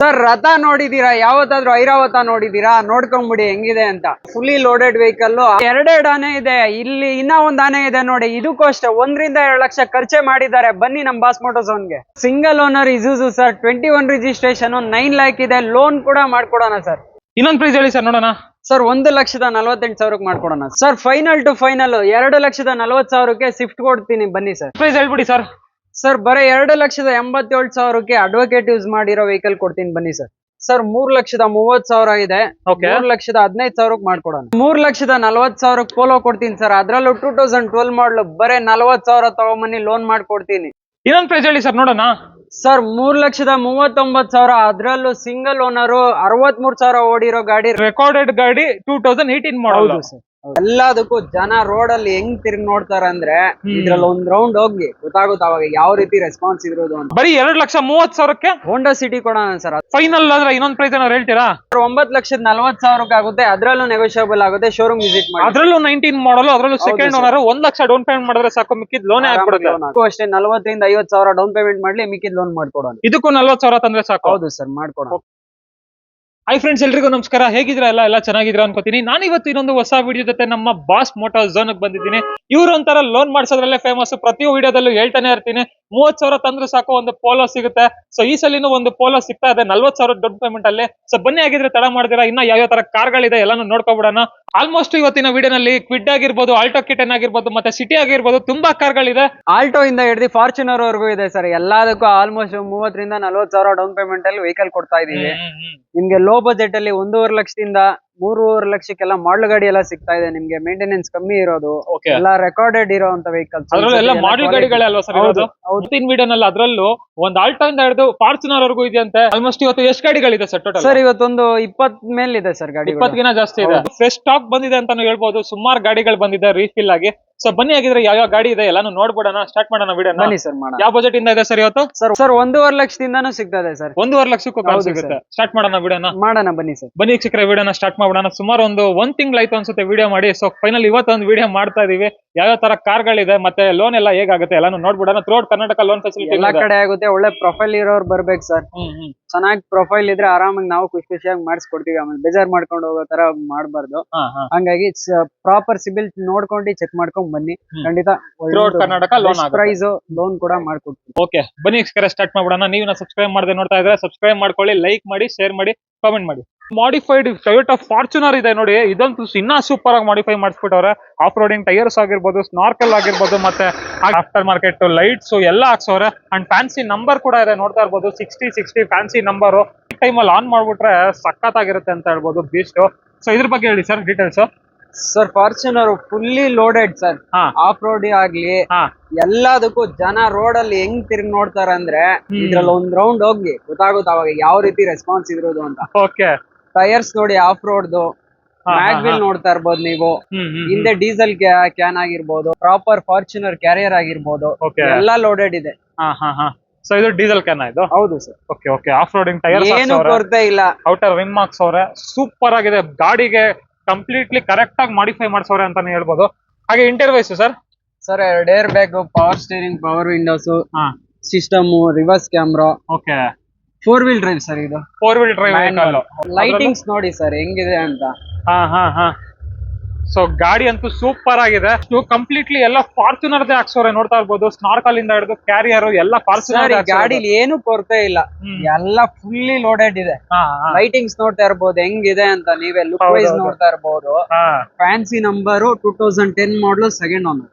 Sir ರಥ ನೋಡಿದೀರಾ? ಯಾವತ್ತಾದ್ರೂ ಐರಾವತ ನೋಡಿದೀರಾ? ನೋಡ್ಕೊಂಡ್ಬಿಡಿ ಹೆಂಗಿದೆ ಅಂತ. Fully loaded vehicle. ಎರಡೆರಡು ಆನೆ ಇದೆ ಇಲ್ಲಿ, ಇನ್ನ ಒಂದ್ ಆನೆ ಇದೆ ನೋಡಿ. ಇದಕ್ಕೂ ಅಷ್ಟೇ 1 ರಿಂದ 2 ಲಕ್ಷ ಖರ್ಚೆ ಮಾಡಿದ್ದಾರೆ. ಬನ್ನಿ ನಮ್ ಬಾಸ್ ಮೋಟರ್ಸ್ ಗೆ. Single owner Isuzu sir, 21 registration, 9 lakh ಇದೆ. ಲೋನ್ ಕೂಡ ಮಾಡ್ಕೊಡೋಣ ಸರ್. ಇನ್ನೊಂದು ಪ್ರೈಸ್ ಹೇಳಿ ಸರ್ ನೋಡೋಣ. ಸರ್ 1,48,000 ಮಾಡ್ಕೊಡೋಣ sir. Final to final 2,40,000 Swift ಕೊಡ್ತೀನಿ, ಬನ್ನಿ ಸರ್. ಪ್ರೈಸ್ ಹೇಳ್ಬಿಡಿ ಸರ್. ಸರ್ ಬರೀ 2,87,000 ಅಡ್ವೊಕೇಟ್ ಯೂಸ್ ಮಾಡಿರೋ ವೆಹಿಕಲ್ ಕೊಡ್ತೀನಿ, ಬನ್ನಿ ಸರ್. ಸರ್ 3,30,000 ಇದೆ. 3,15,000 ಮಾಡ್ಕೊಡೋಣ. 3,40,000 ಪೋಲೋ ಕೊಡ್ತೀನಿ ಸರ್. ಅದ್ರಲ್ಲೂ 2012 ಮಾಡಲು. ಬರೀ 40,000 ತಗೊಂಬನ್ನಿ, ಲೋನ್ ಮಾಡ್ಕೊಡ್ತೀನಿ. ಇನ್ನೊಂದು ಪ್ರೈಸ್ ಹೇಳಿ ಸರ್ ನೋಡೋಣ. ಸರ್ 3,39,000, ಅದ್ರಲ್ಲೂ ಸಿಂಗಲ್ ಓನರು, 63,000 ಓಡಿರೋ ಗಾಡಿ, ರೆಕಾರ್ಡೆಡ್ ಗಾಡಿ, 2018 ಮಾಡಲ್ ಸರ್. ಎಲ್ಲದಕ್ಕೂ ಜನ ರೋಡ್ ಅಲ್ಲಿ ಹೆಂಗ್ ತಿರ್ಗಿ ನೋಡ್ತಾರ ಅಂದ್ರೆ, ಇದ್ರಲ್ಲಿ ಒಂದ್ ರೌಂಡ್ ಹೋಗಿ ಗೊತ್ತಾಗುತ್ತೆ ಅವಾಗ ಯಾವ ರೀತಿ ರೆಸ್ಪಾನ್ಸ್ ಇರೋದು ಅಂತ. ಬರೀ 2,30,000 ಹೋಂಡಾ ಸಿಟಿ ಕೊಡೋಣ ಸರ್. ಫೈನಲ್ ಆದ್ರೆ ಇನ್ನೊಂದ್ ಪ್ರೈಸ್ ಏನಾದ್ರು ಹೇಳ್ತೀರಾ? 9,40,000 ಆಗುತ್ತೆ. ಅದ್ರಲ್ಲೂ ನೆಗೋಷಿಯಬಲ್ ಆಗುತ್ತೆ. ಶೋರೂಮ್ ವಿಸಿಟ್ ಮಾಡಿ. ಅದ್ರಲ್ಲೂ 19 ಮಾಡಲ್, ಅದ್ರಲ್ಲೂ second owner. 1 lakh down payment ಮಾಡಿದ್ರೆ ಸಾಕು, ಮಿಕ್ಕಿದ್ ಲೋನ್ ಆಗ್ಬಿಡುತ್ತೆ. ಅಷ್ಟೇ 40,000 ರಿಂದ 50,000 ಡೌನ್ ಪೇಮೆಂಟ್ ಮಾಡ್ಲಿ, ಮಿಕ್ಕಿದ್ ಲೋನ್ ಮಾಡ್ಕೊಡೋಣ. ಇದಕ್ಕೂ 40,000 ತಂದ್ರೆ ಸಾಕು. ಹೌದು ಸರ್, ಮಾಡ್ಕೊಡೋಣ. ಹೈ ಫ್ರೆಂಡ್ಸ್, ಎಲ್ರಿಗೂ ನಮಸ್ಕಾರ. ಹೇಗಿದ್ರ? ಎಲ್ಲ ಚೆನ್ನಾಗಿದ್ರ ಅನ್ಕೋತೀನಿ. ನಾನು ಇವತ್ತು ಇನ್ನೊಂದು ಹೊಸ ವಿಡಿಯೋ ಜೊತೆ ನಮ್ಮ ಬಾಸ್ ಮೋಟಾರ್ಸ್ ಝೋನ್ ಬಂದಿದ್ದೀನಿ. ಇವ್ರು ಒಂಥರ ಲೋನ್ ಮಾಡ್ಸೋದ್ರಲ್ಲೇ ಫೇಮಸ್. ಪ್ರತಿ ವಿಡಿಯೋದಲ್ಲೂ ಹೇಳ್ತಾನೆ ಇರ್ತೀನಿ, 30,000 ತಂದ್ರೆ ಸಾಕು ಒಂದು ಪೋಲೋ ಸಿಗುತ್ತೆ. ಸೊ ಈ ಸಲಿನೂ ಒಂದು ಪೋಲೋ ಸಿಗ್ತಾ ಇದೆ 40,000 ಡೌನ್ ಪೇಮೆಂಟ್ ಅಲ್ಲಿ. ಸೊ ಬನ್ನಿ, ಆಗಿದ್ರೆ ತಡ ಮಾಡಿದಿರಾ, ಇನ್ನ ಯಾವ ತರ ಕಾರ್ಗಳಿದೆ ಎಲ್ಲಾನು ನೋಡ್ಕೊಬಿಡೋಣ. ಆಲ್ಮೋಸ್ಟ್ ಇವತ್ತಿನ ವಿಡಿಯೋನಲ್ಲಿ ಕ್ವಿಡ್ ಆಗಿರ್ಬೋದು, ಆಲ್ಟೋ ಕಿಟನ್ ಆಗಿರ್ಬೋದು, ಮತ್ತೆ ಸಿಟಿ ಆಗಿರ್ಬೋದು, ತುಂಬಾ ಕಾರ್ಗಳಿದೆ. ಆಲ್ಟೋ ಇಂದ ಹಿಡಿದು ಫಾರ್ಚುನರ್ ವರೆಗೂ ಇದೆ ಸರ್. ಎಲ್ಲದಕ್ಕೂ ಆಲ್ಮೋಸ್ಟ್ 30,000 ರಿಂದ 40,000 ಡೌನ್ ಪೇಮೆಂಟ್ ಅಲ್ಲಿ ವೆಹಿಕಲ್ ಕೊಡ್ತಾ ಇದೀವಿ. ನಿಮ್ಗೆ ಲೋ ಬಜೆಟ್ ಅಲ್ಲಿ 1.5 ಲಕ್ಷದಿಂದ 3.5 ಲಕ್ಷಕ್ಕೆಲ್ಲ ಮಾಡಲ್ ಗಾಡಿ ಎಲ್ಲ ಸಿಗ್ತಾ ಇದೆ ನಿಮ್ಗೆ. ಮೇಂಟೆನೆನ್ಸ್ ಕಮ್ಮಿ ಇರೋದು, ಎಲ್ಲ ರೆಕಾರ್ಡೆಡ್ ಇರೋಂತ ವೆಹಿಕಲ್ಸ್. ಅದ್ರಲ್ಲೆಲ್ಲ ಮಾಡಲ್ ಗಾಡಿಗಳೇ ಅಲ್ವಾ ಸರ್ ಇರೋದು? ಇವತ್ತಿನ ವಿಡಿಯೋನಲ್ಲಿ ಅದ್ರಲ್ಲೂ ಒಂದು ಆಲ್ಟೋ ಇಂದ ಹಿಡಿದು ಫಾರ್ಚುನರ್ ವರೆಗೂ ಇದೆಯಂತೆ. ಆಲ್ಮೋಸ್ಟ್ ಇವತ್ತು ಎಷ್ಟು ಗಾಡಿಗಳಿದೆ ಸರ್ ಟೋಟಲ್? ಸರ್ ಇವತ್ತೊಂದು 20 ಮೇಲೆ ಇದೆ ಸರ್ ಗಾಡಿ. 20 ಜಾಸ್ತಿ ಇದೆ. ಫ್ರೆಶ್ ಸ್ಟಾಕ್ ಬಂದಿದೆ ಅಂತಾನು ಹೇಳ್ಬೋದು. ಸುಮಾರು ಗಾಡಿಗಳು ಬಂದಿದೆ ರೀಫಿಲ್ ಆಗಿ. ಸೊ ಬನ್ನಿ, ಆಗಿದ್ರೆ ಯಾವ ಗಾಡಿ ಇದೆ ಎಲ್ಲಾನು ನೋಡ್ಬಿಡೋಣ. ಸ್ಟಾರ್ಟ್ ಮಾಡೋಣ ವಿಡಿಯೋ. ಬನ್ನಿ ಸರ್, ಮಾಡೋಣ. ಯಾವ ಬಜೆಟ್ ಇಂದ ಇದೆ ಸರ್ ಇವತ್ತು? ಸರ್ 1.5 ಲಕ್ಷದಿಂದಾನು ಸಿಗ್ತದೆ ಸರ್. 1.5 ಲಕ್ಷಕ್ಕೂ ಕಾಲ್ ಸಿಗುತ್ತೆ. ಸ್ಟಾರ್ಟ್ ಮಾಡೋಣ ವಿಡಿಯೋನ. ಮಾಡೋಣ, ಬನ್ನಿ ಸರ್. ಬನ್ನಿ ವೀಕ್ಷಕರೇ, ವಿಡಿಯೋನ ಸ್ಟಾರ್ಟ್ ಮಾಡೋಣ. ಸುಮಾರು ಒಂದ್ ತಿಂಗಳಾಯ್ತು ಅನ್ಸುತ್ತೆ ವಿಡಿಯೋ ಮಾಡಿ. ಸೊ ಫೈನಲ್ ಇವತ್ತೊಂದು ವಿಡಿಯೋ ಮಾಡ್ತಾ ಇದೀವಿ. ಯಾವ ತರ ಕಾರ್ಗಳಿದೆ ಮತ್ತೆ ಲೋನ್ ಎಲ್ಲ ಹೇಗಾಗುತ್ತೆ ಎಲ್ಲಾನು ನೋಡ್ಬಿಡೋಣ. ಥ್ರೂಔಟ್ ಕರ್ನಾಟಕ ಲೋನ್ ಫೆಸಿಲಿಟಿ ಎಲ್ಲಾ ಕಡೆ ಆಗುತ್ತೆ. ಒಳ್ಳೆ ಪ್ರೊಫೈಲ್ ಇರೋರು ಬರ್ಬೇಕು ಸರ್. ಚೆನ್ನಾಗಿ ಪ್ರೊಫೈಲ್ ಇದ್ರೆ ಆರಾಮಾಗಿ ನಾವು ಖುಷಿಯಾಗಿ ಮಾಡಿಸ್ಕೊಡ್ತೀವಿ. ಆಮೇಲೆ ಬೇಜಾರ್ ಮಾಡ್ಕೊಂಡು ಹೋಗೋ ತರ ಮಾಡ್ಬಾರ್ದು. ಹಂಗಾಗಿ ಪ್ರಾಪರ್ ಸಿಬಿಲ್ ನೋಡ್ಕೊಂಡು ಚೆಕ್ ಮಾಡ್ಕೊಂಡ್ ಬನ್ನಿ. ಖಂಡಿತ ಕರ್ನಾಟಕ ಲೋನ್ ಪ್ರೈಸ್ ಲೋನ್ ಕೂಡ ಮಾಡ್ಕೊಡ್ತೀವಿ. ಓಕೆ, ಬನ್ನಿ ವೀಕ್ಷಕರೇ, ಸ್ಟಾರ್ಟ್ ಮಾಡ್ಬಿಡೋಣ. ನೀವು ಸಬ್ಸ್ಕ್ರೈಬ್ ಮಾಡದೆ ನೋಡ್ತಾ ಇದ್ರೆ ಸಬ್ಸ್ಕ್ರೈಬ್ ಮಾಡ್ಕೊಳ್ಳಿ, ಲೈಕ್ ಮಾಡಿ, ಶೇರ್ ಮಾಡಿ, ಕಾಮೆಂಟ್ ಮಾಡಿ. ಮಾಡಿಫೈಡ್ ಟೊಯೋಟಾ ಫಾರ್ಚುನರ್ ಇದೆ ನೋಡಿ. ಇದಂತೂ ಇನ್ನ ಸೂಪರ್ ಆಗಿ ಮಾಡಿಫೈ ಮಾಡಿಸ್ಬಿಟ್ಟವ್ರೆ. ಆಫ್ ರೋಡಿಂಗ್ ಟೈರ್ಸ್ ಆಗಿರ್ಬೋದು, ಸ್ನಾರ್ಕಲ್ ಆಗಿರ್ಬೋದು, ಮತ್ತೆ ಆಫ್ಟರ್ ಮಾರ್ಕೆಟ್ ಲೈಟ್ಸ್ ಎಲ್ಲ ಹಾಕ್ಸವ್ರೆ. ಅಂಡ್ ಫ್ಯಾನ್ಸಿ ನಂಬರ್ ಕೂಡ ಇದೆ, ನೋಡ್ತಾ ಇರ್ಬೋದು. 60 ಫ್ಯಾನ್ಸಿ ನಂಬರ್. ಟೈಮಲ್ಲಿ ಆನ್ ಮಾಡ್ಬಿಟ್ರೆ ಸಖತ್ತಾಗಿರುತ್ತೆ ಅಂತ ಹೇಳ್ಬೋದು. ಬೀಸ್ಟ್. ಸೊ ಇದ್ರ ಬಗ್ಗೆ ಹೇಳಿ sir details. Sir Fortuner fully loaded sir. Of road ಆಗ್ಲಿ ಎಲ್ಲದಕ್ಕೂ ಜನ ರೋಡ್ ಅಲ್ಲಿ ಹೆಂಗ್ ತಿರ್ಗಿ ನೋಡ್ತಾರ ಅಂದ್ರೆ, ಇದ್ರಲ್ಲಿ ಒಂದ್ ರೌಂಡ್ ಹೋಗಿ ಗೊತ್ತಾಗುತ್ತೆ ಅವಾಗ ಯಾವ ರೀತಿ ರೆಸ್ಪಾನ್ಸ್ ಇರೋದು ಅಂತ. ಓಕೆ, ಟೈರ್ಸ್ ನೋಡಿ ಆಫ್ ರೋಡ್ದು. ಮ್ಯಾಗ್ವಿಲ್ ನೋಡ್ತಾ ಇರ್ಬೋದು ನೀವು. ಹಿಂದೆ ಡೀಸೆಲ್ ಕ್ಯಾನ್ ಆಗಿರ್ಬೋದು, ಪ್ರಾಪರ್ ಫಾರ್ಚುನರ್ ಕ್ಯಾರಿಯರ್ ಆಗಿರ್ಬೋದು, ಎಲ್ಲಾ ಲೋಡೆಡ್ ಇದೆ. ಸೊ ಇದು ಡೀಸೆಲ್ ಕ್ಯಾನ್ ಇದು? ಹೌದು sir. Okay, off roading tyre ಏನು ಕೊರತೆ ಇಲ್ಲ. ಔಟರ್ ರಿಮ್ ಹಾಕ್ಸವ್ರೆ. ಸೂಪರ್ ಆಗಿದೆ. ಗಾಡಿಗೆ ಕಂಪ್ಲೀಟ್ಲಿ ಕರೆಕ್ಟ್ ಆಗಿ ಮಾಡಿಫೈ ಮಾಡ್ಸವ್ರೆ ಅಂತಾನೆ ಹೇಳ್ಬೋದು. ಹಾಗೆ interior wise sir? Sir 2 air bag, power steering, power windows system, reverse camera. Okay, 4 wheel drive sir ಇದು. 4 ವೀಲ್ ಡ್ರೈವ್. ಲೈಟಿಂಗ್ಸ್ ನೋಡಿ ಸರ್ ಹೆಂಗಿದೆ ಅಂತ. ಸೊ ಗಾಡಿ ಅಂತೂ ಸೂಪರ್ ಆಗಿದೆ. ಕಂಪ್ಲೀಟ್ಲಿ ಎಲ್ಲ ಫಾರ್ಚುನರ್ ಹಾಕ್ಸೋರೆ, ನೋಡ್ತಾ ಇರ್ಬೋದು. ಸ್ನಾರ್ಕಲ್ ಇಂದ ಹಿಡಿದು ಕ್ಯಾರಿಯರ್ ಎಲ್ಲ ಫಾರ್ಚುನರ್. ಗಾಡಿಲಿ ಏನು ಕೊರತೆ ಇಲ್ಲ, ಎಲ್ಲ ಫುಲ್ಲಿ ಲೋಡೆಡ್ ಇದೆ. ಲೈಟಿಂಗ್ಸ್ ನೋಡ್ತಾ ಇರ್ಬೋದು ಹೆಂಗಿದೆ ಅಂತ ನೀವೇ. ಲುಕ್ ವೈಸ್ ನೋಡ್ತಾ ಇರ್ಬೋದು. Fancy number, 2010 model, second owner.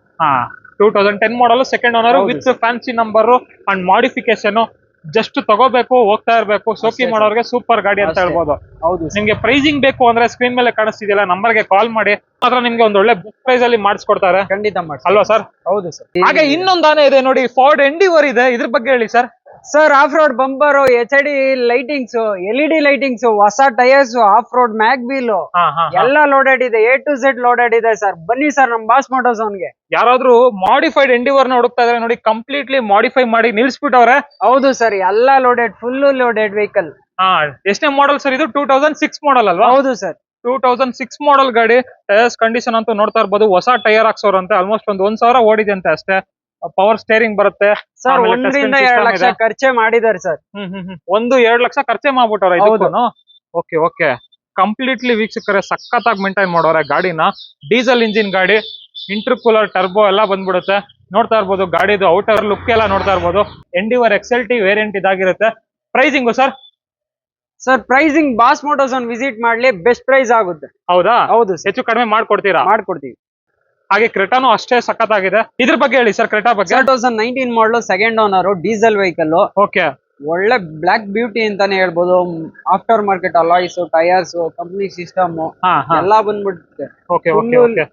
2010 model, second owner with fancy number and modification. Just ತಗೋಬೇಕು, ಹೋಗ್ತಾ ಇರ್ಬೇಕು. ಶೋಕಿ ಮಾಡೋರ್ಗೆ ಸೂಪರ್ ಗಾಡಿ ಅಂತ ಹೇಳ್ಬೋದು. ಹೌದು, ನಿಮ್ಗೆ ಪ್ರೈಸಿಂಗ್ ಬೇಕು ಅಂದ್ರೆ ಸ್ಕ್ರೀನ್ ಮೇಲೆ ಕಾಣಿಸ್ತಿದೆಯಲ್ಲ ನಂಬರ್ಗೆ ಕಾಲ್ ಮಾಡಿ. ಮಾತ್ರ ನಿಮ್ಗೆ ಒಂದು ಒಳ್ಳೆ ಬುಕ್ ಪ್ರೈಸ್ ಅಲ್ಲಿ ಮಾಡಿಸ್ಕೊಡ್ತಾರೆ. ಖಂಡಿತ ಅಲ್ವಾ ಸರ್? ಹೌದು ಸರ್. ಹಾಗೆ ಇನ್ನೊಂದು ಆನೆ ಇದೆ ನೋಡಿ, ಫೋರ್ಡ್ ಎಂಡಿವರ್ ಇದೆ. ಇದ್ರ ಬಗ್ಗೆ ಹೇಳಿ sir. Sir of road bumper, HD lightings, LED lightings, ಹೊಸ ಟೈರ್ಸ್, ಆಫ್ ರೋಡ್ ಮ್ಯಾಗ್ವೀಲ್ ಎಲ್ಲ ಲೋಡೆಡ್ ಇದೆ. A to Z ಲೋಡೆಡ್ ಇದೆ ಸರ್. ಬನ್ನಿ ಸರ್ ನಮ್ ಬಾಸ್ ಮೋಟರ್ಸ್ ಗೆ. ಯಾರಾದ್ರೂ ಮಾಡಿಫೈಡ್ ಎಂಡಿವರ್ ನ ಹುಡುಕ್ತಾ ಇದ್ರೆ ನೋಡಿ, ಕಂಪ್ಲೀಟ್ಲಿ ಮಾಡಿಫೈ ಮಾಡಿ ನಿಲ್ಸ್ಬಿಟ್ಟವ್ರೆ. ಹೌದು ಸರ್, ಎಲ್ಲ ಲೋಡೆಡ್, ಫುಲ್ ಲೋಡೆಡ್ ವೆಹಿಕಲ್. ಎಷ್ಟನೇ ಮಾಡಲ್ ಸರ್ ಇದು? 2006 ಮಾಡಲ್ ಅಲ್ವಾ? ಹೌದು ಸರ್, 2006 ಮಾಡಲ್ ಗಾಡಿ. ಟೈರ್ಸ್ ಕಂಡೀಷನ್ ಅಂತೂ ನೋಡ್ತಾ ಇರ್ಬೋದು. ಹೊಸ ಟೈರ್ ಹಾಕ್ಸೋರಂತೆ. ಆಲ್ಮೋಸ್ಟ್ 1,000 ಓಡಿದೆ ಅಂತೆ ಅಷ್ಟೇ. ಪವರ್ ಸ್ಟೇರಿಂಗ್ ಬರುತ್ತೆ. ಸರ್ 1 ರಿಂದ 2 ಲಕ್ಷ ಖರ್ಚೆ ಮಾಡಿದಾರೆ ಸರ್. 1-2 ಲಕ್ಷ ಖರ್ಚೆ ಮಾಡ್ಬಿಟ್ಟವ್ರೆ ಹೌದು. ಇದಕ್ಕೂನು. ಓಕೆ ಓಕೆ, ಕಂಪ್ಲೀಟ್ಲಿ ವೀಕ್ಷಕರೇ ಸಖತ್ತಾಗಿ ಮೇಂಟೈನ್ ಮಾಡೋರೆ ಗಾಡಿನ. ಡೀಸೆಲ್ ಇಂಜಿನ್ ಗಾಡಿ, ಇಂಟರ್ಕೂಲರ್ ಟರ್ಬೋ ಎಲ್ಲ ಬಂದ್ಬಿಡುತ್ತೆ. ನೋಡ್ತಾ ಇರ್ಬೋದು ಗಾಡಿದು ಔಟರ್ ಲುಕ್ ಎಲ್ಲ ನೋಡ್ತಾ ಇರ್ಬೋದು. ಎಂಡಿವರ್ XLT ವೇರಿಯಂಟ್ ಇದಾಗಿರುತ್ತೆ. Pricing sir? Sir pricing boss motors ಒಂದು ವಿಸಿಟ್ ಮಾಡ್ಲಿ, ಬೆಸ್ಟ್ ಪ್ರೈಸ್ ಆಗುತ್ತೆ. ಹೌದಾ? ಹೌದು ಸರ್, ಹೆಚ್ಚು ಕಡಿಮೆ ಮಾಡ್ಕೊಡ್ತೀರಾ? ಮಾಡ್ಕೊಡ್ತೀವಿ. ಹಾಗೆ ಕ್ರೆಟಾನು ಅಷ್ಟೇ ಸಖತ್ತಾಗಿದೆ. ಇದ್ರ ಬಗ್ಗೆ ಹೇಳಿ ಸರ್, ಕ್ರೆಟಾ ಬಗ್ಗೆ. 2019 ಮಾಡಲು, second owner, diesel vehicle. Okay, ಒಳ್ಳೆ ಬ್ಲಾಕ್ ಬ್ಯೂಟಿ ಅಂತಾನೆ ಹೇಳ್ಬೋದು. Aftermarket alloys, tyres, company system ಎಲ್ಲ ಬಂದ್ಬಿಡುತ್ತೆ.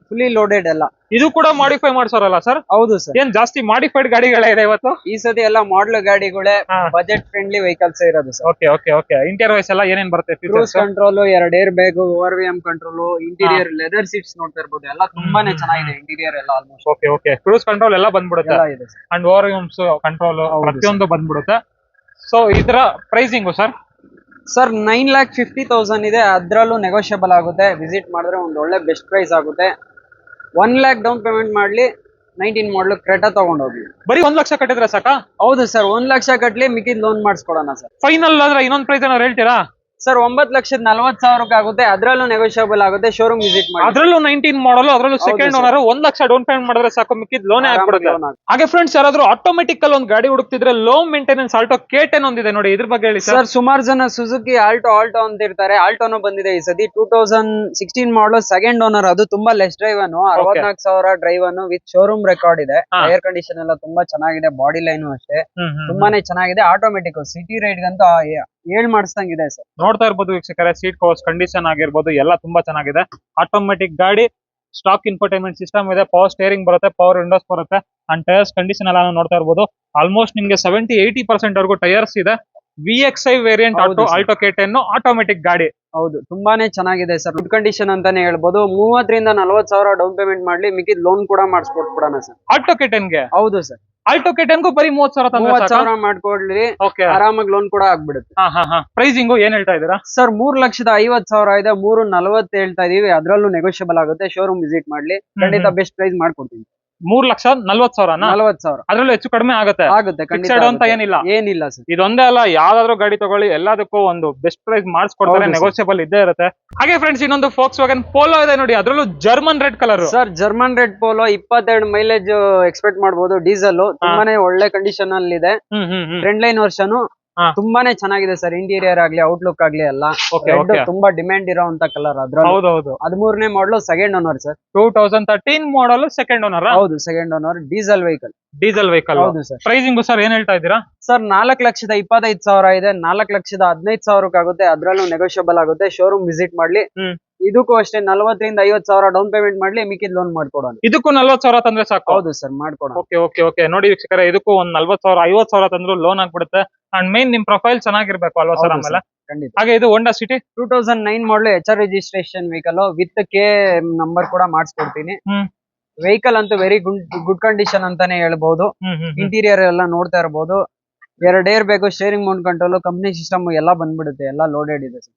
ಫುಲ್ಲಿ ಲೋಡೆಡ್ ಎಲ್ಲ. ಇದು ಕೂಡ ಮಾಡಿಫೈ ಮಾಡ್ಸೋರಲ್ಲ ಸರ್? ಹೌದು ಸರ್. ಏನ್ ಜಾಸ್ತಿ ಮಾಡಿಫೈಡ್ ಗಾಡಿಗಳೇ ಇದೆ ಇವತ್ತು? ಈ ಸತಿ ಎಲ್ಲ ಮಾಡಲ್ ಗಾಡಿಗಳೇ, ಬಜೆಟ್ ಫ್ರೆಂಡ್ಲಿ ವೆಹಿಕಲ್ಸ್ ಇರೋದು sir. Okay okay okay. Interior wise ಎಲ್ಲ ಏನೇನ್ ಬರುತ್ತೆ? Cruise control, 2 air bag, ORVM control, interior leather seats ನೋಡ್ತಾ ಇರ್ಬೋದು. ಎಲ್ಲ ತುಂಬಾನೇ ಚೆನ್ನಾಗಿದೆ ಇಂಟೀರಿಯರ್ ಎಲ್ಲ almost. Okay okay. Cruise control ಎಲ್ಲ ಬಂದ್ಬಿಡುತ್ತೆ ಇದೆ ಅಂಡ್ ORVMs ಕಂಟ್ರೋಲ್ ಪ್ರತಿಯೊಂದು ಬಂದ್ಬಿಡುತ್ತೆ. ಸೊ ಇದರ ಪ್ರೈಸಿಂಗು ಸರ್? ಸರ್ 9,50,000 ಇದೆ. ಅದ್ರಲ್ಲೂ ನೆಗೋಷಿಯಬಲ್ ಆಗುತ್ತೆ. ವಿಸಿಟ್ ಮಾಡಿದ್ರೆ ಒಂದು ಒಳ್ಳೆ ಬೆಸ್ಟ್ ಪ್ರೈಸ್ ಆಗುತ್ತೆ. 1 lakh ಡೌನ್ ಪೇಮೆಂಟ್ ಮಾಡ್ಲಿ, 19 ಮಾಡಲು ಕ್ರೆಟಾ ತಗೊಂಡೋಗ್ಲಿ. ಬರೀ 1 ಲಕ್ಷ ಕಟ್ಟಿದ್ರೆ ಸಾಕಾ? ಹೌದು ಸರ್, 1 ಲಕ್ಷ ಕಟ್ಲಿ, ಮಿಕ್ಕಿದ್ ಲೋನ್ ಮಾಡಿಸ್ಕೊಡೋಣ ಸರ್. ಫೈನಲ್ ಆದ್ರೆ ಇನ್ನೊಂದು ಪ್ರೈಸ್ ಏನಾದ್ರು ಹೇಳ್ತೀರಾ? ಸರ್ 9,40,000 ಆಗುತ್ತೆ. ಅದ್ರಲ್ಲೂ ನೆಗೋಷಿಯಬಲ್ ಆಗುತ್ತೆ. ಶೋರೂಮ್ ವಿಸಿಟ್ ಮಾಡಿ. ಅದ್ರಲ್ಲೂ 19 ಮಾಡಲ್, ಅದ್ರಲ್ಲೂ second owner, 1 lakh down payment ಮಾಡಿದ್ರೆ ಸಾಕು, ಮಿಕ್ಕಿದ್ ಲೋನ್ ಆಗ್ಬಿಡುತ್ತೆ. ಹಾಗೆ ಫ್ರೆಂಡ್ಸ್, ಯಾರಾದ್ರೂ ಆಟೋಮೆಟಿಕ್ ಅಲ್ಲಿ ಒಂದು ಗಾಡಿ ಹುಡುಕ್ತಿದ್ರೆ ಲೋ ಮೇಂಟೆನೆನ್ಸ್ ಆಲ್ಟೋ K10 ಒಂದಿದೆ ನೋಡಿ, ಇದ್ರ ಬಗ್ಗೆ ಹೇಳಿ ಸರ್. ಸುಮಾರು ಜನ ಸುಜುಕಿ ಆಲ್ಟೋ ಅಂತ ಇರ್ತಾರೆ. ಆಲ್ಟೋನು ಬಂದಿದೆ ಈ ಸತಿ. 2016 ಮಾಡಲ್, ಸೆಕೆಂಡ್ ಓನರ್. ಅದು ತುಂಬಾ ಲೆಸ್ ಡ್ರೈವ್ ಅನ್ನು, 64,000 ಡ್ರೈವ್ ಅನ್ನು, ವಿತ್ ಶೋರೂಮ್ ರೆಕಾರ್ಡ್ ಇದೆ. ಏರ್ ಕಂಡೀಷನ್ ಎಲ್ಲ ತುಂಬಾ ಚೆನ್ನಾಗಿದೆ. ಬಾಡಿ ಲೈನ್ ಅಷ್ಟೇ ತುಂಬಾನೇ ಚೆನ್ನಾಗಿದೆ. ಆಟೋಮೆಟಿಕ್ ಸಿಟಿ ರೈಡ್ ಗಂತೂ ಮಾಡಿಸ್ದಂಗಿದೆ ಸರ್. ನೋಡ್ತಾ ಇರ್ಬೋದು ವೀಕ್ಷಕರೇ, ಸೀಟ್ ಕವರ್ಸ್ ಕಂಡೀಷನ್ ಆಗಿರ್ಬೋದು ಎಲ್ಲ ತುಂಬಾ ಚೆನ್ನಾಗಿದೆ. ಆಟೋಮೆಟಿಕ್ ಗಾಡಿ, ಸ್ಟಾಕ್ ಇನ್ಫೋಟೈನ್ಮೆಂಟ್ ಸಿಸ್ಟಮ್ ಇದೆ, ಪವರ್ ಸ್ಟೇರಿಂಗ್ ಬರುತ್ತೆ, ಪವರ್ ವಿಂಡೋಸ್ ಬರುತ್ತೆ. ಅಂಡ್ ಟೈರ್ಸ್ ಕಂಡೀಷನ್ ಎಲ್ಲ ನೋಡ್ತಾ ಇರ್ಬೋದು. ಆಲ್ಮೋಸ್ಟ್ ನಿಮ್ಗೆ 70-80% ವರೆಗೂ ಟೈರ್ಸ್ ಇದೆ. VXI variant Alto K10 automatic ಗಾಡಿ. ಹೌದು, ತುಂಬಾನೇ ಚೆನ್ನಾಗಿದೆ ಸರ್. ಗುಡ್ ಕಂಡೀಷನ್ ಅಂತಾನೆ ಹೇಳ್ಬೋದು. 30,000-40,000 ಡೌನ್ ಪೇಮೆಂಟ್ ಮಾಡ್ಲಿ, ಮಿಕ್ಕಿದ್ ಲೋನ್ ಕೂಡ ಮಾಡಿಸ್ಕೊಟ್ಬಿಡೋಣ ಸರ್ ಆಲ್ಟೋ K10 ಗೆ. ಹೌದು ಸರ್, ಆಲ್ಟೋ K10 ಬರೀ 30,000 ಮಾಡ್ಕೊಡ್ಲಿ, ಆರಾಮಾಗಿ ಲೋನ್ ಕೂಡ ಆಗ್ಬಿಡುತ್ತೆ. ಪ್ರೈಸಿಂಗು ಏನ್ ಹೇಳ್ತಾ ಇದೀರಾ ಸರ್? 3,50,000 ಇದೆ. 3,40,000 ಹೇಳ್ತಾ ಇದೀವಿ. ಅದ್ರಲ್ಲೂ ನೆಗೋಷಿಯಬಲ್ ಆಗುತ್ತೆ. ಶೋರೂಮ್ ವಿಸಿಟ್ ಮಾಡ್ಲಿ, ಖಂಡಿತ ಬೆಸ್ಟ್ ಪ್ರೈಸ್ ಮಾಡ್ಕೊಡ್ತೀನಿ. 3,40,000 40,000 ಅದ್ರಲ್ಲೂ ಹೆಚ್ಚು ಕಡಿಮೆ ಆಗುತ್ತೆ. ಫಿಕ್ಸೆಡ್ ಅಂತ ಏನಿಲ್ಲ ಸರ್. ಇದೊಂದೇ ಅಲ್ಲ, ಯಾವ್ದಾದ್ರು ಗಾಡಿ ತಗೊಳ್ಳಿ, ಎಲ್ಲದಕ್ಕೂ ಒಂದು ಬೆಸ್ಟ್ ಪ್ರೈಸ್ ಮಾಡಿಸ್ಕೊಡ್ತಾರೆ. ನೆಗೋಷಿಯಬಲ್ ಇದ್ದೇ ಇರುತ್ತೆ. ಹಾಗೆ ಫ್ರೆಂಡ್ಸ್, ಇನ್ನೊಂದು Volkswagen Polo ಇದೆ ನೋಡಿ, ಅದ್ರಲ್ಲೂ German red colour. Sir German red polo 22 mileage expect ಮಾಡಬಹುದು. ಡೀಸೆಲ್ ತುಂಬಾನೇ ಒಳ್ಳೆ ಕಂಡೀಷನ್ ಅಲ್ಲಿ ಇದೆ. ಫ್ರಂಟ್ ಲೈನ್ ವರ್ಷನ್ ತುಂಬಾನೇ ಚೆನ್ನಾಗಿದೆ ಸರ್. ಇಂಟೀರಿಯರ್ ಆಗ್ಲಿ, ಔಟ್ಲುಕ್ ಆಗ್ಲಿ ಎಲ್ಲ ತುಂಬಾ ಡಿಮ್ಯಾಂಡ್ ಇರೋಂತ ಕಲರ್. ಹೌದೌದು. 13ನೇ ಮಾಡಲು, ಸೆಕೆಂಡ್ ಓನರ್ ಸರ್. 2013 ಮಾಡಲ್, ಸೆಕೆಂಡ್ ಓನರ್. ಹೌದು, ಸೆಕೆಂಡ್ ಓನರ್, ಡೀಸೆಲ್ ವೆಹಿಕಲ್. ಹೌದು ಸರ್. ಪ್ರೈಸಿಂಗ್ ಸರ್ ಏನ್ ಹೇಳ್ತಾ ಇದ್ದೀರಾ? ಸರ್ 4,25,000 ಇದೆ. 4,15,000 ಆಗುತ್ತೆ. ಅದ್ರಲ್ಲೂ ನೆಗೋಷಿಯಬಲ್ ಆಗುತ್ತೆ. ಶೋರೂಮ್ ವಿಸಿಟ್ ಮಾಡ್ಲಿ. ಇದಕ್ಕೂ ಅಷ್ಟೇ 40,000-50,000 ಡೌನ್ ಪೇಮೆಂಟ್ ಮಾಡ್ಲಿ, ಮಿಕ್ಕಿದ್ ಲೋನ್ ಮಾಡ್ಕೊಡೋಣ. ಇದಕ್ಕೂ 40,000 ತಂದ್ರೆ ಸಾಕು? ಹೌದು ಸರ್, ಮಾಡ್ಕೊಡೋಣ. ಓಕೆ. ನೋಡಿ ವೀಕ್ಷಕರೇ, ಇದಕ್ಕೂ ಒಂದ್ 40,000-50,000 ತಂದ್ರು ಲೋನ್ ಆಗ್ಬಿಡುತ್ತೆ. ಅಂಡ್ ಮೇನ್ ನಿಮ್ ಪ್ರೊಫೈಲ್ ಚೆನ್ನಾಗಿರ್ಬೇಕು ಅಲ್ವಾ ಸರ್? ಆಮೇಲೆ ಹಾಗೆ ಇದು ಹೋಂಡಾ ಸಿಟಿ 2009 ಮಾಡಲು, HR registration vehicle with K number ಕೂಡ ಮಾಡಿಸ್ಕೊಡ್ತೀನಿ. ವೆಹಿಕಲ್ ಅಂತೂ ವೆರಿ ಗುಡ್ ಕಂಡೀಷನ್ ಅಂತಾನೆ ಹೇಳ್ಬಹುದು. ಇಂಟೀರಿಯರ್ ಎಲ್ಲ ನೋಡ್ತಾ ಇರಬಹುದು. 2 air bag, steering Mount control, company system ಎಲ್ಲ ಬಂದ್ಬಿಡುತ್ತೆ. ಎಲ್ಲ ಲೋಡೆಡ್ ಇದೆ ಸರ್.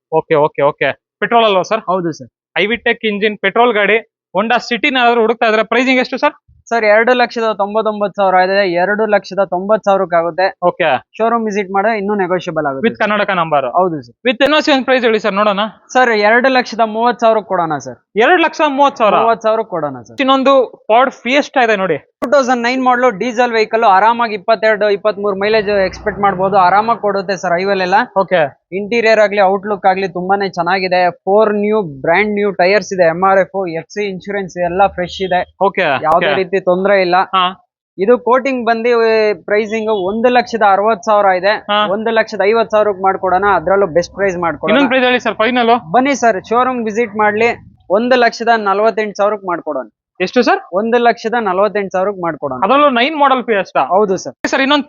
ಓಕೆ. ಪೆಟ್ರೋಲ್ ಅಲ್ವಾ ಸರ್? ಹೌದು ಸರ್. ಐವಿಟೆಕ್ ಇಂಜಿನ್ ಪೆಟ್ರೋಲ್ ಗಾಡಿ ಹೋಂಡಾ ಸಿಟಿನ ಹುಡುಕ್ತಾ ಇದ್ರೆ ಪ್ರೈಸಿಂಗ್ ಎಷ್ಟು ಸರ್? ಸರ್ 2,99,000 ಇದೆ. 2,90,000 ಆಗುತ್ತೆ. ಓಕೆ. ಶೋರೂಮ್ ವಿಸಿಟ್ ಮಾಡಿದ್ರೆ ಇನ್ನೂ ನೆಗೋಷಿಯಬಲ್ ಆಗುತ್ತೆ. With Karnataka number? ಹೌದು ಸರ್. ವಿತ್ NOC ಪ್ರೈಸ್ ಹೇಳಿ ಸರ್, ನೋಡೋಣ. ಸರ್ 2,30,000 ಕೊಡೋಣ ಸರ್. 2,30,000 ಕೊಡೋಣ ಸರ್. ಇನ್ನೊಂದು ಫಾರ್ಡ್ ಫಿಯೆಸ್ಟಾ ಇದೆ ನೋಡಿ, 2009 ಮಾಡಲು, ಡೀಸೆಲ್ ವೆಹಿಕಲ್. ಆರಾಮಾಗಿ 22-23 ಮೈಲೇಜ್ ಎಕ್ಸ್ಪೆಕ್ಟ್ ಮಾಡಬಹುದು. ಆರಾಮಾಗಿ ಕೊಡುತ್ತೆ ಸರ್ ಹೈವೇಲ್ ಎಲ್ಲ. ಓಕೆ. ಇಂಟೀರಿಯರ್ ಆಗ್ಲಿ, ಔಟ್ಲುಕ್ ಆಗ್ಲಿ ತುಂಬಾನೇ ಚೆನ್ನಾಗಿದೆ. 4 ಬ್ರ್ಯಾಂಡ್ ನ್ಯೂ ಟೈರ್ಸ್ ಇದೆ. MRF, FC ಇನ್ಶೂರೆನ್ಸ್ ಎಲ್ಲ ಫ್ರೆಶ್ ಇದೆ. ಯಾವುದೇ ರೀತಿ ತೊಂದರೆ ಇಲ್ಲ. ಇದು ಕೋಟಿಂಗ್ ಬಂದು ಪ್ರೈಸಿಂಗ್ 1,60,000 ಇದೆ. 1,50,000 ಮಾಡ್ಕೊಡೋಣ. ಅದ್ರಲ್ಲೂ ಬೆಸ್ಟ್ ಪ್ರೈಸ್ ಮಾಡ್ಕೊಡೋಣ. ಬನ್ನಿ ಸರ್, ಶೋರೂಮ್ ವಿಸಿಟ್ ಮಾಡ್ಲಿ. 1,48,000 ಮಾಡ್ಕೊಡೋಣ. ಎಷ್ಟು ಸರ್? 1,48,000 ಮಾಡ್ಕೊಡೋಣ. ಅದರಲ್ಲೂ 9 ಮಾಡಲ್ ಫಿಯೆಸ್ಟಾ? ಹೌದು ಸರ್. ಇನ್ನೊಂದು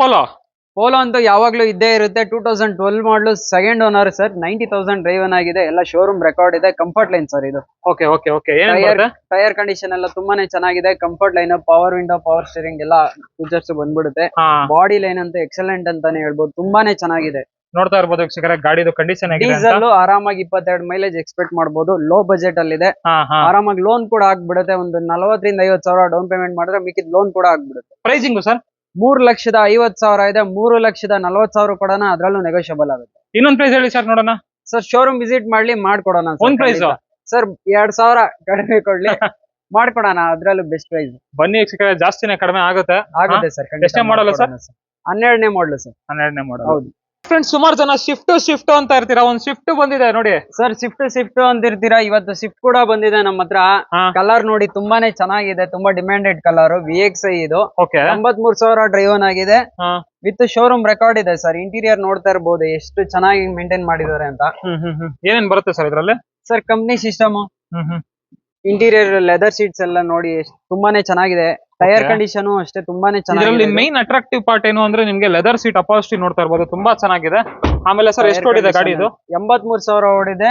ಪೋಲೋ ಅಂತೂ ಯಾವಾಗ್ಲೂ ಇದ್ದೇ ಇರುತ್ತೆ. 2012 ಮಾಡಲು, ಸೆಕೆಂಡ್ ಓನರ್ ಸರ್. 90,000 ಡ್ರೈವನ್ ಆಗಿದೆ. ಎಲ್ಲ ಶೋರೂಮ್ ರೆಕಾರ್ಡ್ ಇದೆ. ಕಂಫರ್ಟ್ ಲೈನ್ ಸರ್ ಇದು. ಟೈರ್ ಕಂಡೀಷನ್ ಎಲ್ಲ ತುಂಬಾನೇ ಚೆನ್ನಾಗಿದೆ. Comfort line, power window, power steering ಎಲ್ಲ ಫೀಚರ್ಸ್ ಬಂದ್ಬಿಡುತ್ತೆ. ಬಾಡಿ ಲೈನ್ ಅಂತ ಎಕ್ಸಲೆಂಟ್ ಅಂತಾನೆ ಹೇಳ್ಬೋದು. ತುಂಬಾನೇ ಚೆನ್ನಾಗಿದೆ. ನೋಡ್ತಾ ಇರ್ಬೋದು ವೀಕ್ಷಕರೇ, ಗಾಡಿದು ಕಂಡೀಷನ್ ಡೀಸೆಲ್ ಆರಾಮಾಗಿ 22 ಮೈಲೇಜ್ ಎಕ್ಸ್ಪೆಕ್ಟ್ ಮಾಡಬಹುದು. ಲೋ ಬಜೆಟ್ ಅಲ್ಲಿ ಇದೆ. ಆರಾಮಾಗಿ ಲೋನ್ ಕೂಡ ಆಗ್ಬಿಡುತ್ತೆ. ಒಂದು 40,000-50,000 ಡೌನ್ ಪೇಮೆಂಟ್ ಮಾಡಿದ್ರೆ ಮಿಕ್ಕಿದ ಲೋನ್ ಕೂಡ ಆಗ್ಬಿಡುತ್ತೆ. ಪ್ರೈಸಿಂಗ್ ಸರ್ 3,50,000 ಇದೆ, 3,40,000 ಕೊಡೋಣ, ಅದ್ರಲ್ಲೂ ನೆಗೋಷಿಯಬಲ್ ಆಗುತ್ತೆ. ಇನ್ನೊಂದ್ ಪ್ರೈಸ್ ಹೇಳಿ ಸರ್ ನೋಡೋಣ. ಸರ್ ಶೋರೂಮ್ ವಿಸಿಟ್ ಮಾಡ್ಲಿ ಮಾಡ್ಕೊಡೋಣ. ಒಂದ್ ಪ್ರೈಸ್ ಸರ್ 2,000 ಕಡಿಮೆ ಕೊಡ್ಲಿ ಮಾಡ್ಕೊಡೋಣ, ಅದ್ರಲ್ಲೂ ಬೆಸ್ಟ್ ಪ್ರೈಸ್. ಬನ್ನಿ ವೀಕ್ಷಕರೇ, ಜಾಸ್ತಿನೇ ಕಡಿಮೆ ಆಗುತ್ತೆ. ಆಗುತ್ತೆ ಸರ್. ಎಷ್ಟೇ ಮಾಡಲ್ಲ ಸರ್? 12ನೇ ಮಾಡಲು ಸರ್. 12ನೇ ಮಾಡಲ್. ಹೌದು ಫ್ರೆಂಡ್ಸ್, ಸುಮಾರು ಜನ ಶಿಫ್ಟ್ ಅಂತ ಇರ್ತೀರಾ. ಒಂದ್ ಶಿಫ್ಟ್ ಬಂದಿದೆ ನೋಡಿ ಸರ್. ಶಿಫ್ಟ್ ಅಂತಿರ್ತೀರಾ, ಇವತ್ತು ಶಿಫ್ಟ್ ಕೂಡ ಬಂದಿದೆ ನಮ್ಮ ಹತ್ರ. ಕಲರ್ ನೋಡಿ ತುಂಬಾನೇ ಚೆನ್ನಾಗಿದೆ, ತುಂಬಾ ಡಿಮ್ಯಾಂಡೆಡ್ ಕಲರ್. VXI ಇದು. 83,000 ಡ್ರೈವನ್ ಆಗಿದೆ, ವಿತ್ ಶೋರೂಮ್ ರೆಕಾರ್ಡ್ ಇದೆ ಸರ್. ಇಂಟೀರಿಯರ್ ನೋಡ್ತಾ ಇರ್ಬೋದು ಎಷ್ಟು ಚೆನ್ನಾಗಿ ಮೇಂಟೈನ್ ಮಾಡಿದ್ದಾರೆ ಅಂತ. ಏನೇನ್ ಬರುತ್ತೆ ಸರ್ ಇದ್ರಲ್ಲಿ? Sir company system, interior leather seats ಎಲ್ಲ ನೋಡಿ ತುಂಬಾನೇ ಚೆನ್ನಾಗಿದೆ. ಟೈರ್ ಕಂಡೀಷನ್ ಅಷ್ಟೇ ತುಂಬಾನೇ ಚೆನ್ನಾಗಿದೆ. ಮೈನ್ ಅಟ್ರಾಕ್ಟಿವ್ ಪಾರ್ಟ್ ಏನು ಅಂದ್ರೆ ನಿಮ್ಗೆ ಲೆದರ್ ಸೀಟ್ ಅಪಾಸಿಟಿ ನೋಡ್ತಾ ಇರ್ಬೋದು, ತುಂಬಾ ಚೆನ್ನಾಗಿದೆ. ಆಮೇಲೆ ಸರ್ ಎಷ್ಟು ಓಡಿದೆ ಗಾಡಿ ಇದು? 83,000 ಓಡಿದೆ,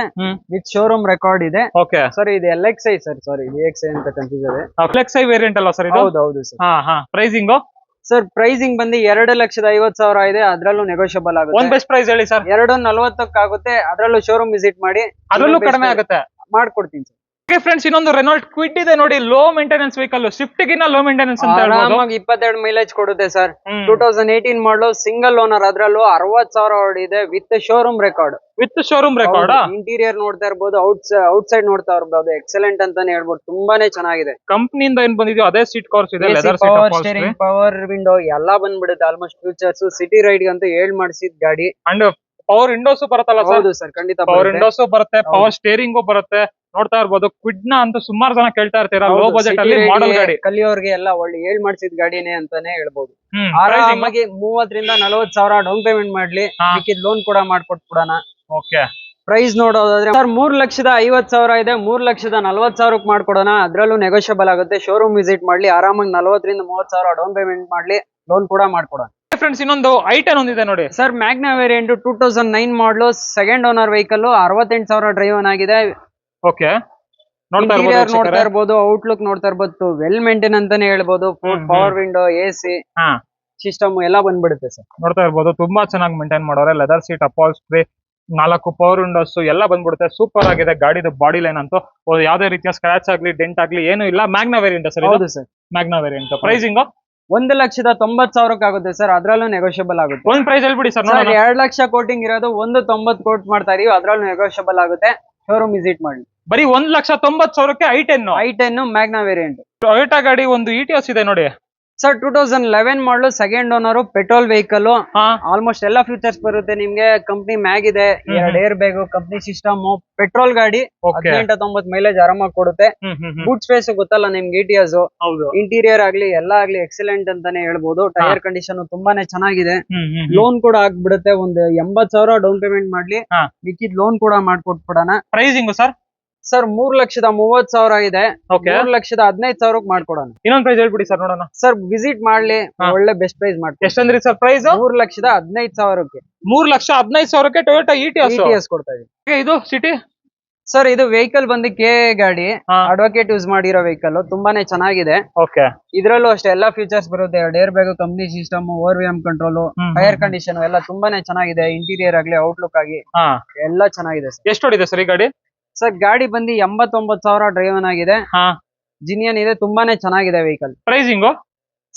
ವಿತ್ ಶೋರೂಮ್ ರೆಕಾರ್ಡ್ ಇದೆ. ಓಕೆ ಸರ್ ಇದು LXI ಸರ್, ಸಾರಿ VXI ಅಂತ ಕನ್ಫ್ಯೂಸ್ ಇದೆ. ಫ್ಲೆಕ್ಸ್ ಐ ವೇರಿಯಂಟ್ ಅಲ್ಲ ಸರ್ ಇದು? ಹೌದು ಸರ್. ಪ್ರೈಸಿಂಗ್ ಸರ್ ಪ್ರೈಸಿಂಗ್ ಬಂದು 2,50,000 ಇದೆ, ಅದ್ರಲ್ಲೂ ನೆಗೋಷಿಯಬಲ್ ಆಗುತ್ತೆ. ಒಂದ್ ಬೆಸ್ಟ್ ಪ್ರೈಸ್ ಹೇಳಿ ಸರ್. 2,40 ಆಗುತ್ತೆ, ಅದ್ರಲ್ಲೂ ಶೋರೂಮ್ ವಿಸಿಟ್ ಮಾಡಿ, ಅದ್ರಲ್ಲೂ ಕಡಿಮೆ ಆಗುತ್ತೆ, ಮಾಡ್ಕೊಡ್ತೀನಿ ಸರ್. ಓಕೆ ಫ್ರೆಂಡ್ಸ್, ಇನ್ನೊಂದು ರೆನಾಲ್ಟ್ ಕ್ವಿಡ್ ಇದೆ ನೋಡಿ, ಲೋ ಮೇಂಟೆನೆನ್ಸ್ ವೆಹಿಕಲ್. ಸ್ವಿಫ್ಟ್ ಗಿನ್ನ ಲೋ ಮೇಂಟೆನೆನ್ಸ್ ಅಂತ ಹೇಳ್ಬೋದು. 22 ಮೈಲೇಜ್ ಕೊಡುತ್ತೆ ಸರ್. 2018 ಮಾಡಲು, ಸಿಂಗಲ್ ಓನರ್, ಅದ್ರಲ್ಲೂ 60,000 ಓಡಿದೆ, ವಿತ್ ಶೋರೂಮ್ ರೆಕಾರ್ಡ್. ಇಂಟೀರಿಯರ್ ನೋಡ್ತಾ ಇರ್ಬೋದು, ಔಟ್ ಸೈಡ್ ನೋಡ್ತಾ ಇರ್ಬೋದು, ಎಕ್ಸಲೆಂಟ್ ಅಂತಾನೆ ಹೇಳ್ಬೋದು, ತುಂಬಾನೇ ಚೆನ್ನಾಗಿದೆ. ಕಂಪ್ನಿಯಿಂದ ಏನ್ ಬಂದಿದೆಯೋ ಅದೇ ಸೀಟ್ ಕವರ್ಸ್ ಇದೆ, ಪವರ್ ವಿಂಡೋ ಎಲ್ಲಾ ಬಂದ್ಬಿಡುತ್ತೆ ಆಲ್ಮೋಸ್ಟ್. ಫ್ಯೂಚರ್ಸ್ ಸಿಟಿ ರೈಡ್ ಅಂತೂ ಮಾಡಿಸಿದ ಗಾಡಿ. ಅಂಡ್ ಪವರ್ ವಿಂಡೋಸ್ ಬರುತ್ತಲ್ಲ ಸರ್? ಹೌದು ಸರ್, ಖಂಡಿತ ಪವರ್ ವಿಂಡೋಸ್ ಬರುತ್ತೆ, ಪವರ್ ಸ್ಟೇರಿಂಗು ಬರುತ್ತೆ. ನೋಡ್ತಾ ಇರ್ಬೋದು, ಕ್ವಿಡ್ ನ ಅಂತ ಸುಮಾರು ಜನ ಕೇಳ್ತಾ ಇರ್ತೀರಾ. ಲೋ ಬಜೆಟ್ ಅಲ್ಲಿ ಮಾಡಲ್ ಗಾಡಿ, ಕಲಿಯೋರ್ಗೆ ಎಲ್ಲ ಒಳ್ಳೆ ಮಾಡಿಸಿದ ಗಾಡಿನೇ ಅಂತಾನೆ ಹೇಳ್ಬೋದು. ಆರಾಮಾಗಿ 30,000 ರಿಂದ 40,000 ಡೌನ್ ಪೇಮೆಂಟ್ ಮಾಡ್ಲಿ, ಲೋನ್ ಕೂಡ ಮಾಡ್ಕೊಟ್ಬಿಡೋಣ. ಓಕೆ, ಪ್ರೈಸ್ ನೋಡೋದಾದ್ರೆ ಸರ್ 3,50,000 ಇದೆ, 3,40,000 ಮಾಡ್ಕೊಡೋಣ, ಅದ್ರಲ್ಲೂ ನೆಗೋಷಿಯಬಲ್ ಆಗುತ್ತೆ. ಶೋರೂಮ್ ವಿಸಿಟ್ ಮಾಡ್ಲಿ, ಆರಾಮಾಗಿ 40,000 ರಿಂದ 30,000 ಡೌನ್ ಪೇಮೆಂಟ್ ಮಾಡ್ಲಿ, ಲೋನ್ ಕೂಡ ಮಾಡ್ಕೊಡೋಣ. ಫ್ರೆಂಡ್ಸ್, ಇನ್ನೊಂದು ಐಟನ್ ಒಂದಿದೆ ನೋಡಿ ಸರ್. ಮ್ಯಾಗ್ನಾ ವೇರಿಯಂಟ್ 2009 ಮಾಡಲು, ಸೆಕೆಂಡ್ ಓನರ್ ವೆಹಿಕಲ್, 68,000 ಡ್ರೈವನ್ ಆಗಿದೆ. ಓಕೆ, ನೋಡ್ತಾ ಇರ್ಬೋದು, ಔಟ್ಲುಕ್ ನೋಡ್ತಾ ಇರ್ಬೋದು, ವೆಲ್ ಮೇಂಟೈನ್ ಅಂತಾನೆ ಹೇಳ್ಬೋದು. ಪವರ್ ವಿಂಡೋ, AC ಸಿಸ್ಟಮ್ ಎಲ್ಲ ಬಂದ್ಬಿಡುತ್ತೆ ಸರ್. ನೋಡ್ತಾ ಇರ್ಬೋದು, ತುಂಬಾ ಚೆನ್ನಾಗಿ ಮೇಂಟೈನ್ ಮಾಡೋರೆ. Leather seat upholstery, 4 power Windows ಎಲ್ಲ ಬಂದ್ಬಿಡುತ್ತೆ. ಸೂಪರ್ ಆಗಿದೆ ಗಾಡಿದು ಬಾಡಿ ಲೈನ್ ಅಂತೂ. ಯಾವ್ದೇ ರೀತಿಯ ಸ್ಕ್ರಾಚ್ ಆಗ್ಲಿ, ಡೆಂಟ್ ಆಗ್ಲಿ ಏನು ಇಲ್ಲ. Magna variant sir? ಹೌದು ಸರ್, ಮ್ಯಾಗ್ನಾ ವೇರಿಯಂಟ್. ಪ್ರೈಸಿಂಗ್ 1,90,000 ಆಗುತ್ತೆ ಸರ್, ಅದ್ರಲ್ಲೂ ನೆಗೋಷಿಯಬಲ್ ಆಗುತ್ತೆ. ಒಂದ್ ಪ್ರೈಸ್ ಹೇಳ್ಬಿಡಿ ಸರ್. 2 ಲಕ್ಷ ಕೋಟಿಂಗ್ ಇರೋದು 1,90,000 ಕೋಟ್ ಮಾಡ್ತಾ ಇದೀವಿ, ಅದ್ರಲ್ಲೂ ನೆಗೋಷಿಯಬಲ್ ಆಗುತ್ತೆ. ಶೋರೂಮ್ ವಿಸಿಟ್ ಮಾಡಿ. ಬರೀ 1,90,000ಕ್ಕೆ i10 ಮ್ಯಾಗ್ನಾ ವೇರಿಯಂಟ್. ಟೊಯೋಟಾ ಗಾಡಿ ಒಂದು ETS ಇದೆ ನೋಡಿ ಸರ್. 2011 ಮಾಡಲು, second owner, petrol vehicle. Almost ಎಲ್ಲಾ ಫೀಚರ್ಸ್ ಬರುತ್ತೆ ನಿಮ್ಗೆ. ಕಂಪ್ನಿ ಮ್ಯಾಗ್ ಇದೆ, 2 air bag, company system, petrol ಗಾಡಿ. 18-19 ಮೈಲೇಜ್ ಆರಾಮಾಗಿ ಕೊಡುತ್ತೆ. ಬೂಟ್ ಸ್ಪೇಸ್ ಗೊತ್ತಲ್ಲ ನಿಮ್ಗೆ, ETS. ಇಂಟೀರಿಯರ್ ಆಗ್ಲಿ ಎಲ್ಲಾ ಆಗ್ಲಿ ಎಕ್ಸಲೆಂಟ್ ಅಂತಾನೆ ಹೇಳ್ಬೋದು. ಟೈರ್ ಕಂಡೀಷನ್ ತುಂಬಾನೇ ಚೆನ್ನಾಗಿದೆ. ಲೋನ್ ಕೂಡ ಆಗ್ಬಿಡುತ್ತೆ. ಒಂದು 80,000 ಡೌನ್ ಪೇಮೆಂಟ್ ಮಾಡ್ಲಿ, ಮಿಕ್ಕಿದ್ ಲೋನ್ ಕೂಡ ಮಾಡ್ಕೊಟ್ಬಿಡೋಣ. ಪ್ರೈಸಿಂಗ್ ಸರ್ 3,30,000 ಇದೆ, 3,15,000 ಮಾಡ್ಕೊಡೋಣ. ಇನ್ನೊಂದ್ ಪ್ರೈಸ್ ಹೇಳ್ಬಿಡಿ ಸರ್ ನೋಡೋಣ. ಸರ್ ವಿಸಿಟ್ ಮಾಡ್ಲಿ, ಒಳ್ಳೆ ಬೆಸ್ಟ್ ಪ್ರೈಸ್ ಮಾಡ್ತೀವಿ. ಎಷ್ಟಂದ್ರಿ ಸರ್ ಪ್ರೈಸ್? 3,15,000ಕ್ಕೆ. 3,15,000ಕ್ಕೆ ಟೊಯೋಟಾ ETS ಕೊಡ್ತಾ ಇದೀವಿ. ಇದು ಸಿಟಿ ಸರ್, ಇದು ವೆಹಿಕಲ್ ಬಂದು KA ಗಾಡಿ, ಅಡ್ವೊಕೇಟ್ ಯೂಸ್ ಮಾಡಿರೋ ವೆಹಿಕಲ್, ತುಂಬಾನೇ ಚೆನ್ನಾಗಿದೆ. ಇದ್ರಲ್ಲೂ ಅಷ್ಟೇ ಎಲ್ಲಾ ಫೀಚರ್ಸ್ ಬರುತ್ತೆ. 2 air bag, company system, ORVM control, tyre condition ಎಲ್ಲ ತುಂಬಾನೇ ಚೆನ್ನಾಗಿದೆ. ಇಂಟೀರಿಯರ್ ಆಗ್ಲಿ, ಔಟ್ಲುಕ್ ಆಗಿ ಎಲ್ಲ ಚೆನ್ನಾಗಿದೆ. ಎಷ್ಟು ಹೊಡಿದೆ ಸರ್ ಈ ಗಾಡಿ? ಸರ್ ಗಾಡಿ ಬಂದು 89,000 ಡ್ರೈವನ್ ಆಗಿದೆ. ಜಿನಿಯನ್ ಇದೆ, ತುಂಬಾನೇ ಚೆನ್ನಾಗಿದೆ ವೆಹಿಕಲ್. ಪ್ರೈಸಿಂಗ್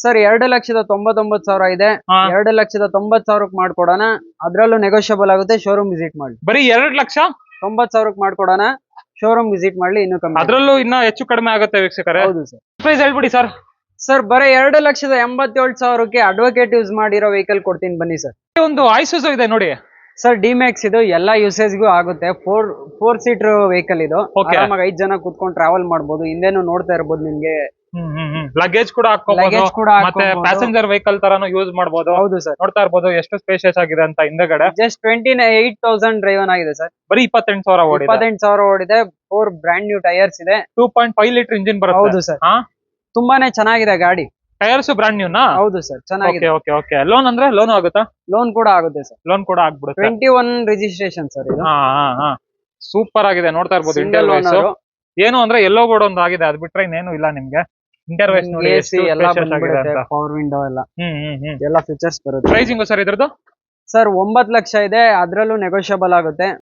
ಸರ್ 2,99,000 ಇದೆ, 2,90,000 ಮಾಡ್ಕೊಡೋಣ, ಅದ್ರಲ್ಲೂ ನೆಗೋಷಿಯಬಲ್ ಆಗುತ್ತೆ. ಶೋರೂಮ್ ವಿಸಿಟ್ ಮಾಡಿ. ಬರೀ 2,90,000 ಮಾಡ್ಕೊಡೋಣ, ಶೋರೂಮ್ ವಿಸಿಟ್ ಮಾಡ್ಲಿ, ಇನ್ನು ಕಮ್ಮಿ. ಅದ್ರಲ್ಲೂ ಇನ್ನ ಹೆಚ್ಚು ಕಡಿಮೆ ಆಗುತ್ತೆ ವೀಕ್ಷಕರೇ. ಹೌದು ಸರ್. ಪ್ರೈಸ್ ಹೇಳ್ಬಿಡಿ ಸರ್. ಸರ್ ಬರೀ 2,87,000ಕ್ಕೆ ಅಡ್ವೊಕೇಟ್ ಯೂಸ್ ಮಾಡಿರೋ ವೆಹಿಕಲ್ ಕೊಡ್ತೀನಿ, ಬನ್ನಿ ಸರ್. ಒಂದು ಐಸುಜು ಇದೆ ನೋಡಿ ಸರ್. ಡಿಮ್ಯಾಕ್ಸ್ ಇದು, ಎಲ್ಲಾ ಯೂಸೇಜ್ಗೂ ಆಗುತ್ತೆ. 4 ಸೀಟರ್ ವೆಹಿಕಲ್ ಇದು. ಆರಾಮಾಗಿ 5 ಜನ ಕುತ್ಕೊಂಡು ಟ್ರಾವೆಲ್ ಮಾಡಬಹುದು. ಹಿಂದೆನೂ ನೋಡ್ತಾ ಇರಬಹುದು ನಿಮ್ಗೆ. ಲಗೇಜ್ ಕೂಡ ಮತ್ತೆ ಪ್ಯಾಸೆಂಜರ್ ವೆಹಿಕಲ್ ತರಾನು ಯೂಸ್ ಮಾಡಬಹುದು. ಹೌದು ಸರ್. ನೋಡ್ತಾ ಇರಬಹುದು ಎಷ್ಟು ಸ್ಪೇಷಿಯಸ್ ಆಗಿದೆ ಅಂತ. ಹಿಂದೆಗಡೆ ಜಸ್ಟ್ 28,000 ಡ್ರೈವನ್ ಆಗಿದೆ ಸರ್. ಬರೀ 28,000 ಓಡಿದೆ. 28,000 ಓಡಿದೆ. 4 ಬ್ರಾಂಡ್ ನ್ಯೂ ಟೈರ್ಸ್ ಇದೆ. 2.5 ಲೀಟರ್ ಇಂಜಿನ್ ಬರುತ್ತೆ. ಹೌದು ಸರ್. ತುಂಬಾನೇ ಚೆನ್ನಾಗಿದೆ ಗಾಡಿ. ಟೈರ್ಸ್ ಬ್ರಾಂಡ್ ನ್ಯೂನಾ? ಹೌದು ಸರ್, ಚೆನ್ನಾಗಿದೆ. ಓಕೆ. ಲೋನ್ ಅಂದ್ರೆ ಲೋನ್ ಆಗುತ್ತಾ? ಲೋನ್ ಕೂಡ ಆಗುತ್ತೆ ಸರ್. ಲೋನ್ ಕೂಡ ಆಗ್ಬಿಡುತ್ತೆ. 21 ರಿಜಿಸ್ಟ್ರೇಷನ್ ಸರ್ ಇದು. ಸೂಪರ್ ಆಗಿದೆ. ನೋಡ್ತಾ ಇರ್ಬೋದು. ಇಂಟರ್ವೇಸ್ ಏನು ಅಂದ್ರೆ ಎಲ್ಲೋ ಬೋರ್ಡ್ ಒಂದು ಆಗಿದೆ, ಅದ್ ಬಿಟ್ರೆ ಇನ್ನೇನು ಇಲ್ಲ ನಿಮ್ಗೆ. ಇಂಟರ್ವೇಸ್ ನೋಡಿ, ಪವರ್ ವಿಂಡೋ ಎಲ್ಲ ಫೀಚರ್ಸ್ ಬರುತ್ತೆ. ಪ್ರೈಸಿಂಗ್ ಸರ್ ಇದ್ರದ್ದು? ಸರ್ 9 ಲಕ್ಷ ಇದೆ, ಅದ್ರಲ್ಲೂ ನೆಗೋಷಿಯಬಲ್ ಆಗುತ್ತೆ.